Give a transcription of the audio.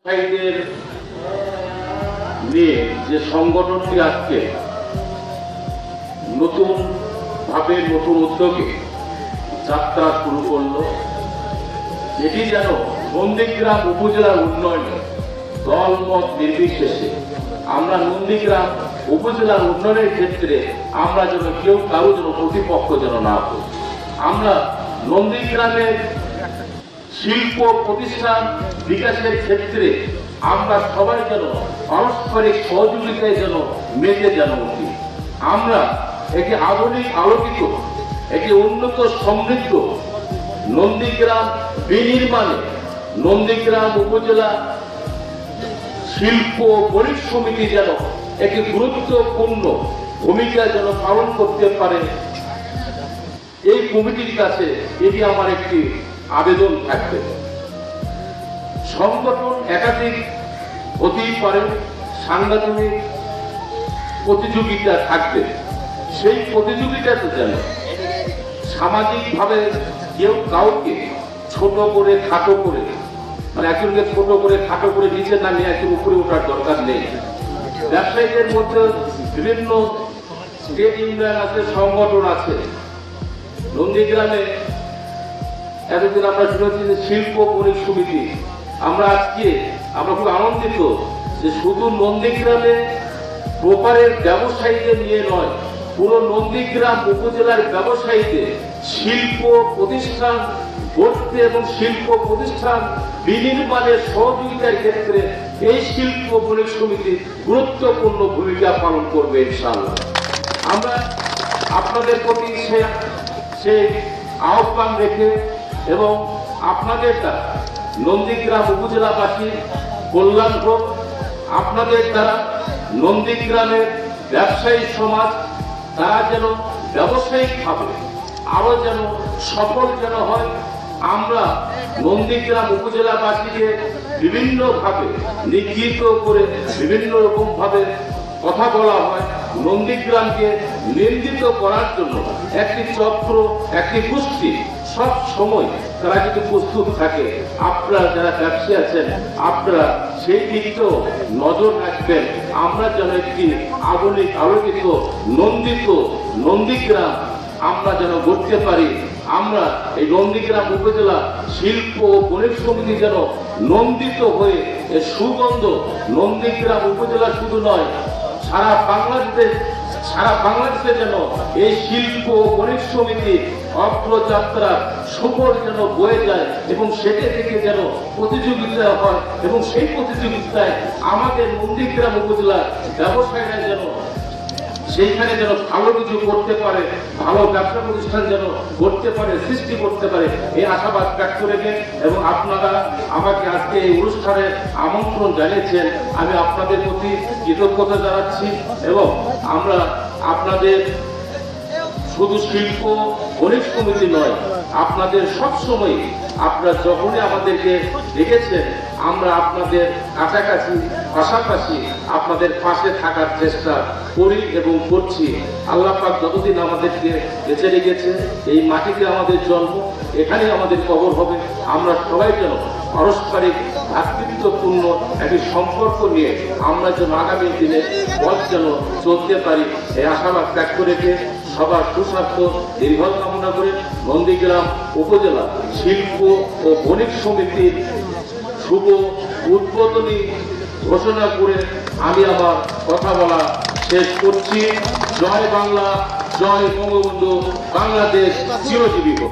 ব্যবসায়ীদের নিয়ে যে সংগঠনটি আজকে নতুন উদ্যোগে যাত্রা শুরু করলো, এটি যেন নন্দীগ্রাম উপজেলার উন্নয়নে দলমত নির্বিশেষে আমরা নন্দীগ্রাম উপজেলার উন্নয়নের ক্ষেত্রে আমরা যেন কেউ কারো যেন প্রতিপক্ষ যেন না হই। আমরা নন্দীগ্রামের শিল্প প্রতিষ্ঠান বিকাশের ক্ষেত্রে আমরা সবাই যেন পারস্পরিক সহযোগিতায় যেন মেতে যেন উঠি। আমরা একটি আধুনিক আলোকিত একটি উন্নত সমৃদ্ধ নন্দীগ্রাম বিনির্মাণে নন্দীগ্রাম উপজেলা শিল্প বণিক সমিতি যেন একটি গুরুত্বপূর্ণ ভূমিকা যেন পালন করতে পারে, এই কমিটির কাছে এটি আমার একটি আবেদন থাকবে। সংগঠন একাধিক হতেই পারে, সাংগঠনিক প্রতিযোগিতা থাকবে, সেই প্রতিযোগিতাতে যেন সামাজিকভাবে কেউ কাউকে ছোট করে খাটো করে, মানে একজনকে ছোট করে খাটো করে নিচে নামিয়ে একজন উপরে ওঠার দরকার নেই। ব্যবসায়ীদের মধ্যে বিভিন্ন ট্রেড ইউনিয়ন আছে, সংগঠন আছে। নন্দীগ্রামে এতদিন আমরা শুনেছি যে শিল্প বণিক সমিতি। আমরা খুব আনন্দিত যে শুধু নন্দীগ্রামে প্রপারের ব্যবসায়ীদের নিয়ে নয়, পুরো নন্দীগ্রাম উপজেলার ব্যবসায়ীদের শিল্প প্রতিষ্ঠান গড়তে এবং শিল্প প্রতিষ্ঠান বিনির্মাণের সহযোগিতার ক্ষেত্রে এই শিল্প বণিক সমিতি গুরুত্বপূর্ণ ভূমিকা পালন করবে ইনশাআল্লাহ। আমরা আপনাদের প্রতি সেই আহ্বান রেখে এবং আপনাদের দ্বারা নন্দীগ্রাম উপজেলাবাসী কল্যাণ হোক, আপনাদের দ্বারা নন্দীগ্রামের ব্যবসায়ী সমাজ তারা যেন ব্যবসায়িকভাবে আরো যেন সফল যেন হয়। আমরা নন্দীগ্রাম উপজেলাবাসীকে বিভিন্নভাবে নিগৃহীত করে বিভিন্ন রকম ভাবে কথা বলা হয়, নন্দীগ্রামকে নিন্দিত করার জন্য একটি চক্র, একটি গোষ্ঠী সব সময় তারা যদি প্রস্তুত থাকে। আপনারা যারা ব্যবসায়ী আছেন, আপনারা সেই দিকটাও নজর রাখবেন। আমরা যেন একটি আধুনিক আলোকিত নন্দীগ্রাম আমরা যেন গড়তে পারি। আমরা এই নন্দীগ্রাম উপজেলা শিল্প ও বণিক সমিতি যেন নন্দিত হয়ে এর সুগন্ধ নন্দীগ্রাম উপজেলা শুধু নয়, সারা বাংলাদেশে যেন এই শিল্প ও বণিক সমিতি অগ্রযাত্রা সুফল যেন বয়ে যায় এবং সেটা থেকে যেন প্রতিযোগিতা হয় এবং সেই প্রতিযোগিতায় আমাদের নন্দীগ্রাম উপজেলার ব্যবসায়ীরা যেন সেইখানে যেন ভালো কিছু করতে পারে, ভালো ব্যবসা প্রতিষ্ঠান যেন করতে পারে, সৃষ্টি করতে পারে, এই আশাবাদ ব্যক্ত রেখে এবং আপনারা আমাকে আজকে এই অনুষ্ঠানে আমন্ত্রণ জানিয়েছেন, আমি আপনাদের প্রতি কৃতজ্ঞতা জানাচ্ছি। এবং আমরা আপনাদের শুধু শিল্প বণিক সমিতি নয়, আপনাদের সবসময় আপনারা যখনই আমাদেরকে দেখেছেন আমরা আপনাদের কাছাকাছি পাশাপাশি আপনাদের পাশে থাকার চেষ্টা করি এবং করছি। আল্লাহ পাক যতদিন আমাদেরকে বেঁচে রেখেছে, এই মাটিতে আমাদের জন্ম, এখানে আমাদের কবর হবে। আমরা সবাই যেন পারস্পরিক ভ্রাতৃত্বপূর্ণ একটি সম্পর্ক নিয়ে আমরা যেন আগামী দিনে পথ যেন চলতে পারি, এই আশাবাদ ত্যাগ রেখে সবার সুস্বাস্থ্য দীর্ঘায়ু কামনা করে নন্দীগ্রাম উপজেলা শিল্প ও বণিক সমিতির শুভ উদ্বোধনী ঘোষণা করে আমি আমার কথা বলা শেষ করছি। জয় বাংলা, জয় বঙ্গবন্ধু, বাংলাদেশ চিরজীবী হোক।